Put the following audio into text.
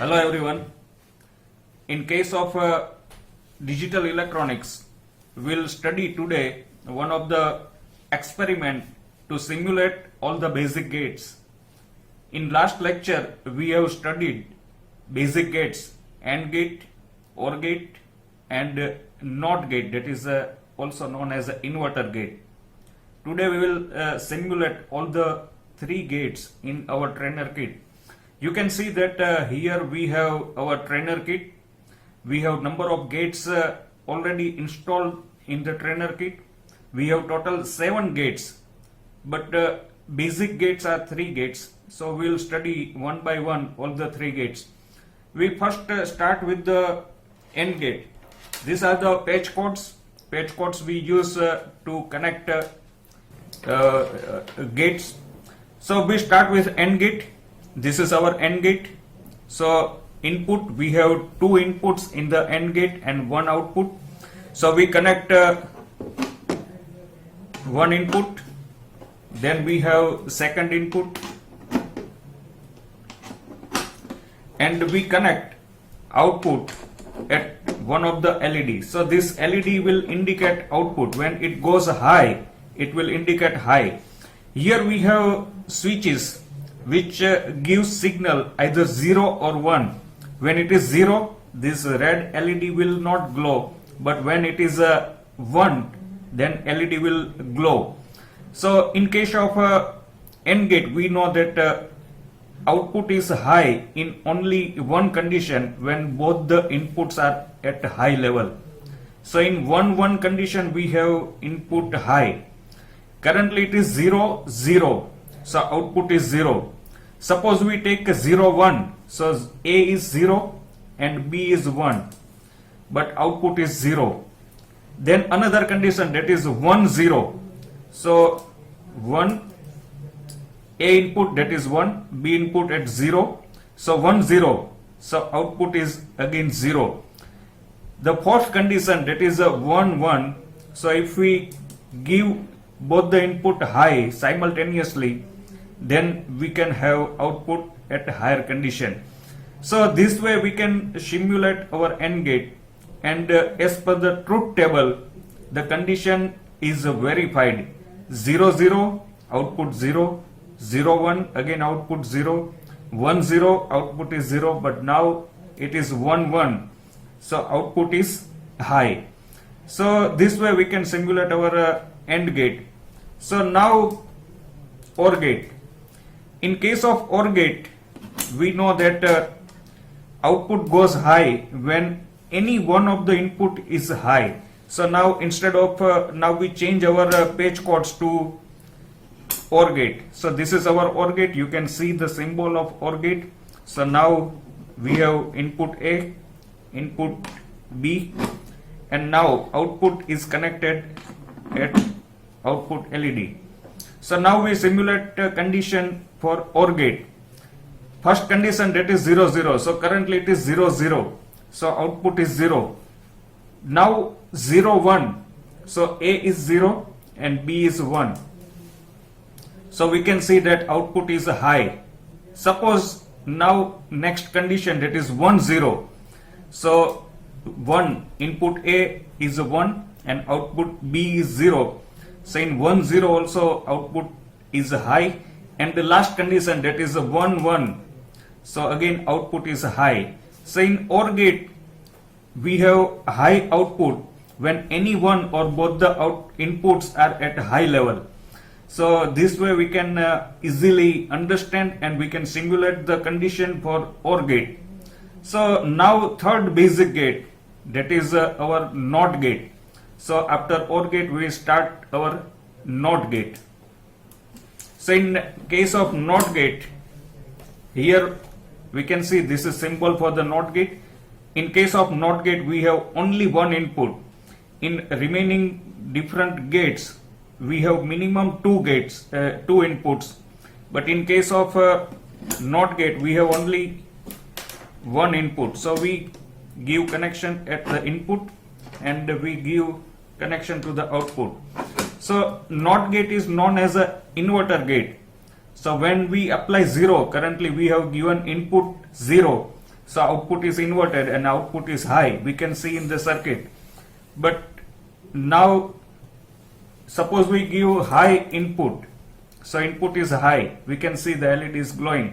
Hello everyone. In case of digital electronics, we'll study today one of the experiment to simulate all the basic gates. In last lecture, we have studied basic gates, AND gate, OR gate and NOT gate, that is also known as inverter gate. Today we will simulate all the three gates in our trainer kit. You can see that here we have our trainer kit. We have number of gates already installed in the trainer kit. We have total 7 gates, but basic gates are 3 gates. So we will study one by one all the 3 gates. We first start with the AND gate. These are the patch codes. Patch codes we use to connect gates. So we start with AND gate. This is our AND gate. So input, we have 2 inputs in the AND gate and 1 output. So we connect 1 input, then we have second input, and we connect output at one of the LED. So this LED will indicate output. When it goes high, it will indicate high. Here we have switches which gives signal either 0 or 1. When it is 0, this red LED will not glow, but when it is 1, then LED will glow. So in case of AND gate, we know that output is high in only one condition, when both the inputs are at high level. So in 1 condition we have input high. Currently it is 0 0, so output is 0. Suppose we take 0 1, so A is 0 and B is 1, but output is 0. Then another condition, that is 1 0, so 1 A input, that is 1, B input at 0, so 1 0, so output is again 0. The fourth condition, that is 1 1, so if we give both the input high simultaneously, then we can have output at higher condition. So this way we can simulate our AND gate, and as per the truth table, the condition is verified. 0 0, output 0, 0 1, again output 0, 1 0, output is 0, but now it is 1 1, so output is high. So this way we can simulate our AND gate. So now OR gate. In case of OR gate, we know that output goes high when any one of the input is high. So now instead of now we change our page codes to OR gate. So this is our OR gate. You can see the symbol of OR gate. So now we have input A, input B, and now output is connected at output LED. So now we simulate condition for OR gate. First condition, that is 0 0. So currently it is 0 0. So output is 0. Now 0 1. So A is 0 and B is 1. So we can see that output is high. Suppose now next condition, that is 1 0. So 1, input A is 1 and output B is 0. So in 1 0 also output is high, and the last condition, that is 1 1. So again output is high. So in OR gate we have high output when any one or both the inputs are at high level. So this way we can easily understand and we can simulate the condition for OR gate. So now third basic gate, that is our NOT gate. So after OR gate we start our NOT gate. So in case of NOT gate, here we can see this is symbol for the NOT gate. In case of NOT gate, we have only one input. In remaining different gates, we have minimum 2 gates, 2 inputs. But in case of NOT gate, we have only one input. So we give connection at the input and we give connection to the output. So NOT gate is known as a inverter gate. So when we apply 0, currently we have given input 0. So output is inverted and output is high. We can see in the circuit. But now suppose we give high input. So input is high. We can see the LED is glowing.